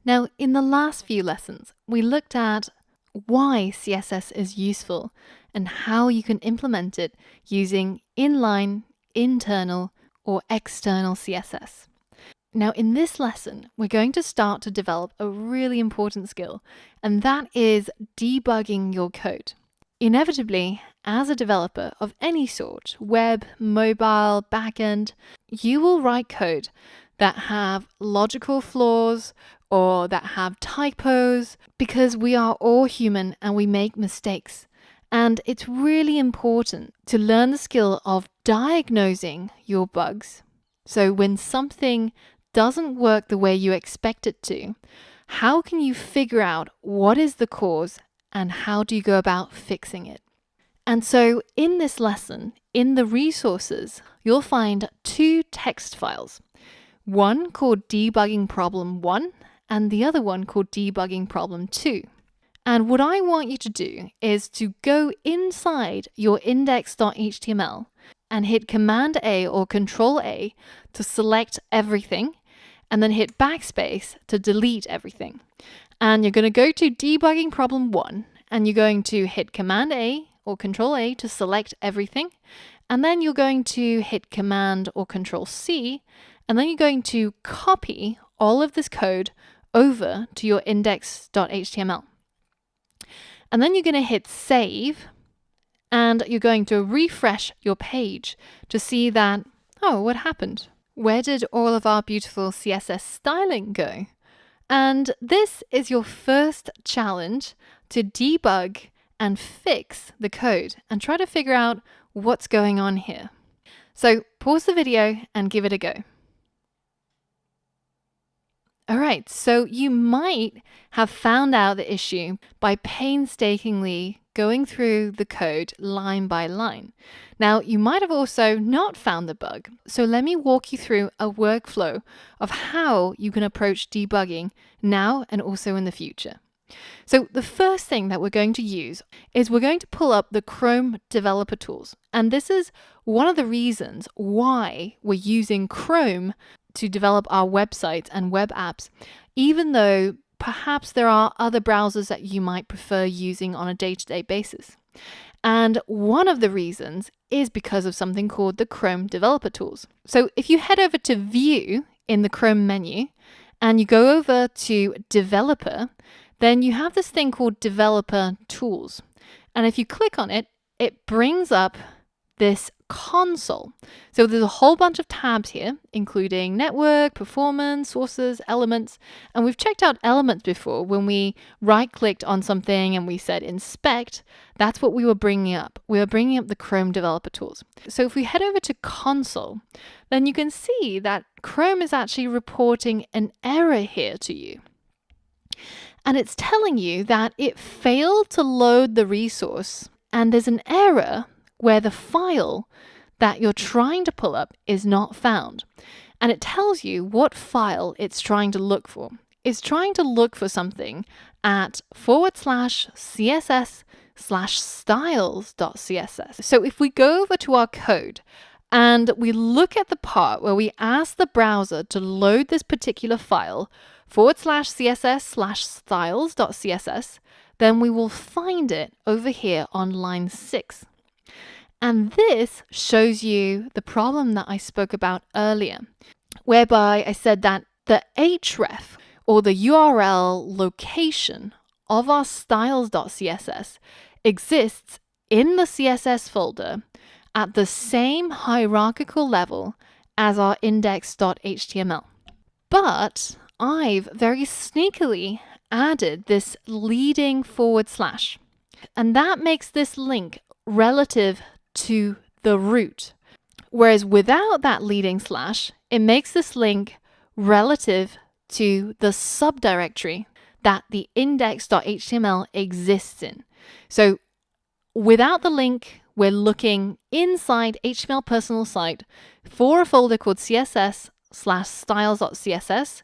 Now, in the last few lessons, we looked at why CSS is useful and how you can implement it using inline, internal, or external CSS. Now, in this lesson, we're going to start to develop a really important skill, and that is debugging your code. Inevitably, as a developer of any sort, web, mobile, backend, you will write code that have logical flaws or that have typos, because we are all human and we make mistakes. And it's really important to learn the skill of diagnosing your bugs. So when something doesn't work the way you expect it to, how can you figure out what is the cause and how do you go about fixing it? And so in this lesson, in the resources, you'll find two text files. One called Debugging Problem 1 and the other one called Debugging Problem 2. And what I want you to do is to go inside your index.html and hit Command A or Control A to select everything, and then hit backspace to delete everything. And you're going to go to Debugging Problem 1, and you're going to hit Command A or Control A to select everything, and then you're going to hit Command or Control C, and then you're going to copy all of this code over to your index.html. And then you're going to hit Save, and you're going to refresh your page to see that, oh, what happened? Where did all of our beautiful CSS styling go? And this is your first challenge to debug and fix the code and try to figure out what's going on here. So pause the video and give it a go. All right, so you might have found out the issue by painstakingly going through the code line by line. Now, you might have also not found the bug. So let me walk you through a workflow of how you can approach debugging now and also in the future. So the first thing that we're going to use is we're going to pull up the Chrome developer tools. And this is one of the reasons why we're using Chrome to develop our websites and web apps, even though perhaps there are other browsers that you might prefer using on a day-to-day basis. And one of the reasons is because of something called the Chrome developer tools. So if you head over to View in the Chrome menu and you go over to Developer, then you have this thing called Developer Tools. And if you click on it, it brings up this console. So there's a whole bunch of tabs here, including network, performance, sources, elements. And we've checked out elements before when we right-clicked on something and we said inspect. That's what we were bringing up. We were bringing up the Chrome developer tools. So if we head over to console, then you can see that Chrome is actually reporting an error here to you. And it's telling you that it failed to load the resource, and there's an error where the file that you're trying to pull up is not found. And it tells you what file it's trying to look for. It's trying to look for something at /css/styles.css. So if we go over to our code and we look at the part where we ask the browser to load this particular file /css/styles.css, then we will find it over here on line 6. And this shows you the problem that I spoke about earlier, whereby I said that the href, or the URL location of our styles.css, exists in the CSS folder at the same hierarchical level as our index.html. But I've very sneakily added this leading /, and that makes this link relative to the root. Whereas without that leading /, it makes this link relative to the subdirectory that the index.html exists in. So without the link, we're looking inside HTML personal site for a folder called css/styles.css.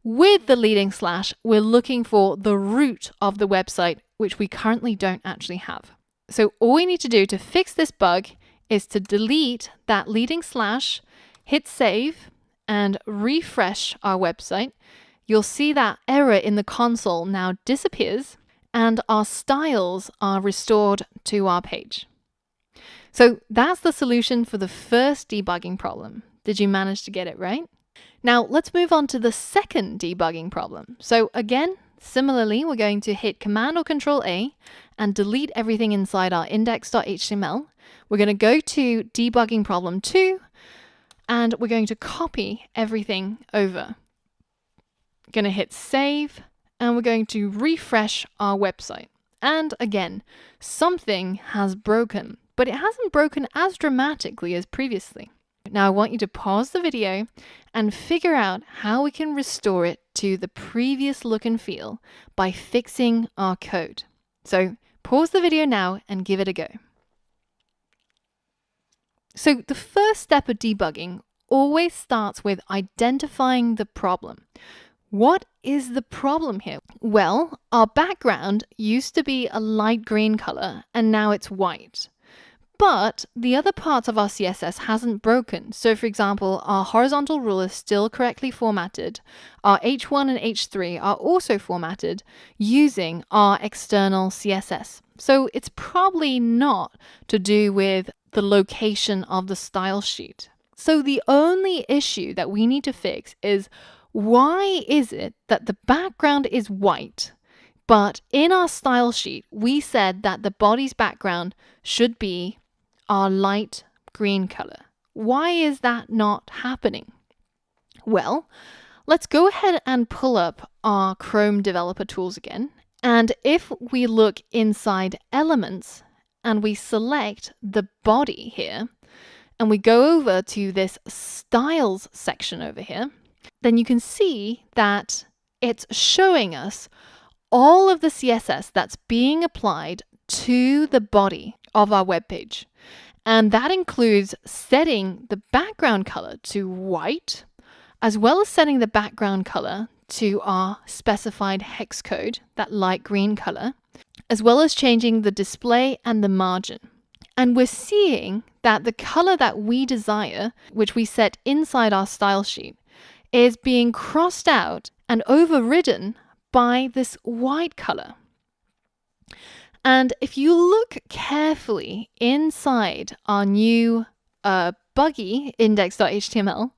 With the leading /, we're looking for the root of the website, which we currently don't actually have. So all we need to do to fix this bug is to delete that leading /, hit save, and refresh our website. you'll see that error in the console now disappears and our styles are restored to our page. So that's the solution for the first debugging problem. Did you manage to get it right? Now let's move on to the second debugging problem. So again, similarly, we're going to hit Command or Control A and delete everything inside our index.html. We're going to go to debugging problem 2 and we're going to copy everything over. Going to hit save and we're going to refresh our website. And again, something has broken, but it hasn't broken as dramatically as previously. Now I want you to pause the video and figure out how we can restore it to the previous look and feel by fixing our code. So pause the video now and give it a go. So the first step of debugging always starts with identifying the problem. What is the problem here? Well, our background used to be a light green color and now it's white. But the other parts of our CSS hasn't broken. So for example, our horizontal rule is still correctly formatted. Our H1 and H3 are also formatted using our external CSS. So it's probably not to do with the location of the style sheet. So the only issue that we need to fix is, why is it that the background is white, but in our style sheet, we said that the body's background should be our light green color? Why is that not happening? Well, let's go ahead and pull up our Chrome developer tools again. And if we look inside elements and we select the body here, and we go over to this styles section over here, then you can see that it's showing us all of the CSS that's being applied to the body of our web page. And that includes setting the background color to white, as well as setting the background color to our specified hex code, that light green color, as well as changing the display and the margin. And we're seeing that the color that we desire, which we set inside our style sheet, is being crossed out and overridden by this white color. And if you look carefully inside our new buggy index.html,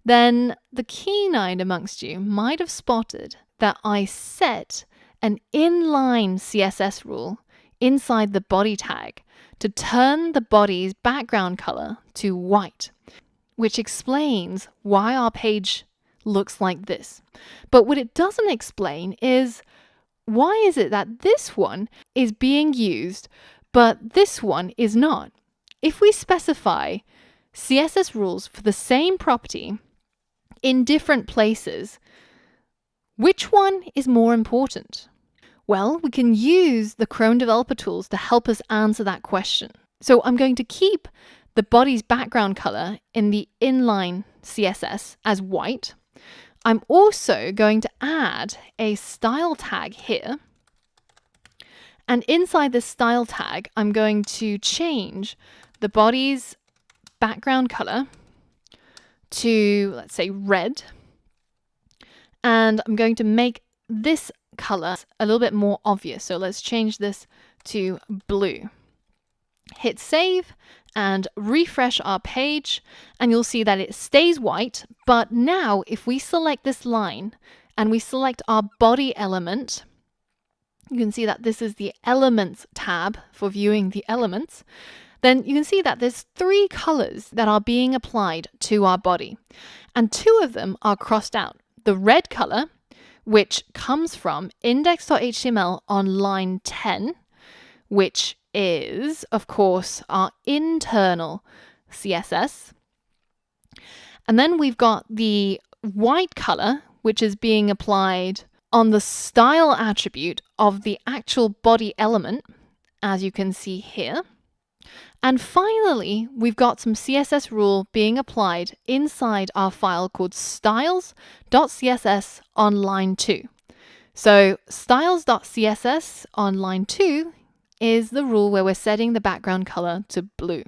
then the keen-eyed amongst you might have spotted that I set an inline CSS rule inside the body tag to turn the body's background color to white, which explains why our page looks like this. But what it doesn't explain is, why is it that this one is being used, but this one is not? If we specify CSS rules for the same property in different places, which one is more important? Well, we can use the Chrome developer tools to help us answer that question. So I'm going to keep the body's background color in the inline CSS as white. I'm also going to add a style tag here. And inside this style tag, I'm going to change the body's background color to, let's say, red. And I'm going to make this color a little bit more obvious. So let's change this to blue. Hit save and refresh our page, and you'll see that it stays white. But now if we select this line and we select our body element, you can see that this is the Elements tab for viewing the elements. Then you can see that there's 3 colors that are being applied to our body, and 2 of them are crossed out. The red color, which comes from index.html on line 10, which is, of course, our internal CSS. And then we've got the white color, which is being applied on the style attribute of the actual body element, as you can see here. And finally, we've got some CSS rule being applied inside our file called styles.css on line 2. So styles.css on line 2 is the rule where we're setting the background color to blue.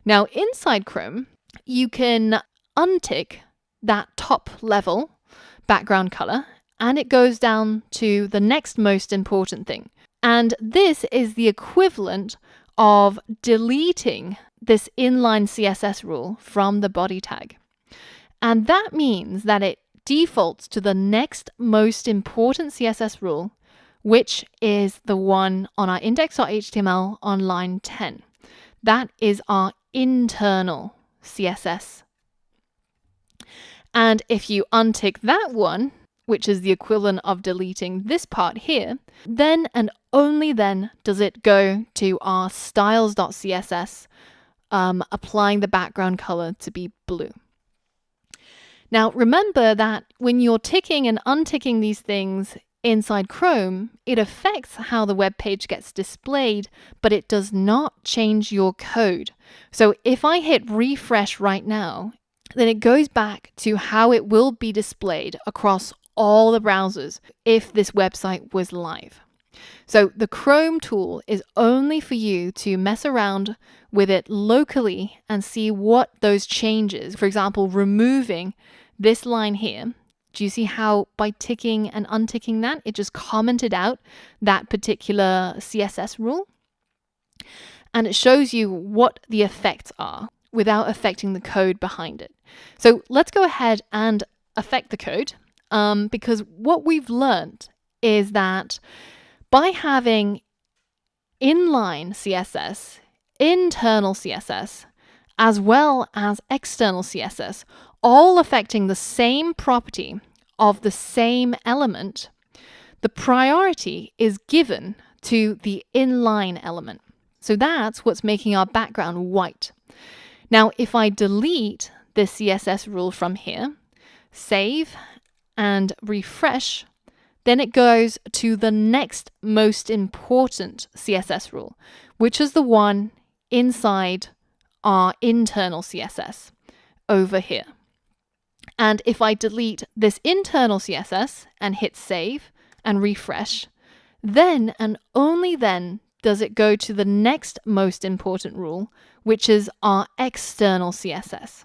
Now inside Chrome, you can untick that top level background color and it goes down to the next most important thing. And this is the equivalent of deleting this inline CSS rule from the body tag. And that means that it defaults to the next most important CSS rule, which is the one on our index.html on line 10. That is our internal CSS. And if you untick that one, which is the equivalent of deleting this part here, then and only then does it go to our styles.css, applying the background color to be blue. Now remember that when you're ticking and unticking these things inside Chrome, it affects how the web page gets displayed, but it does not change your code. So if I hit refresh right now, then it goes back to how it will be displayed across all the browsers if this website was live. So the Chrome tool is only for you to mess around with it locally and see what those changes, for example, removing this line here. Do you see how by ticking and unticking that, it just commented out that particular CSS rule? And it shows you what the effects are without affecting the code behind it. So let's go ahead and affect the code, because what we've learned is that by having inline CSS, internal CSS, as well as external CSS, all affecting the same property of the same element, the priority is given to the inline element. So that's what's making our background white. Now, if I delete this CSS rule from here, save and refresh, then it goes to the next most important CSS rule, which is the one inside our internal CSS over here. And if I delete this internal CSS and hit save and refresh, then and only then does it go to the next most important rule, which is our external CSS.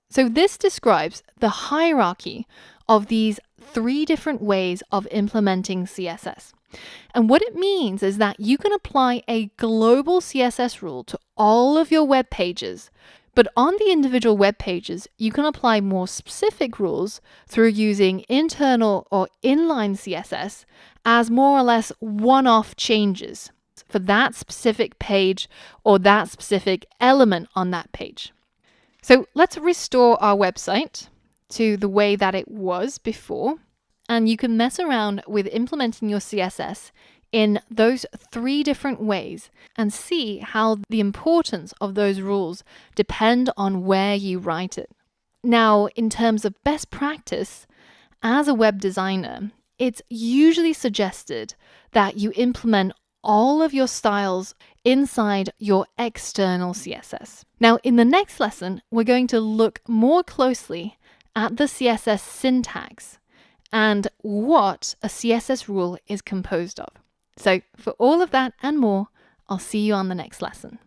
So this describes the hierarchy of these three different ways of implementing CSS. And what it means is that you can apply a global CSS rule to all of your web pages, but on the individual web pages, you can apply more specific rules through using internal or inline CSS as more or less one-off changes for that specific page or that specific element on that page. So let's restore our website to the way that it was before, and you can mess around with implementing your CSS in those three different ways and see how the importance of those rules depend on where you write it. Now, in terms of best practice, as a web designer, it's usually suggested that you implement all of your styles inside your external CSS. Now, in the next lesson, we're going to look more closely at the CSS syntax and what a CSS rule is composed of. So for all of that and more, I'll see you on the next lesson.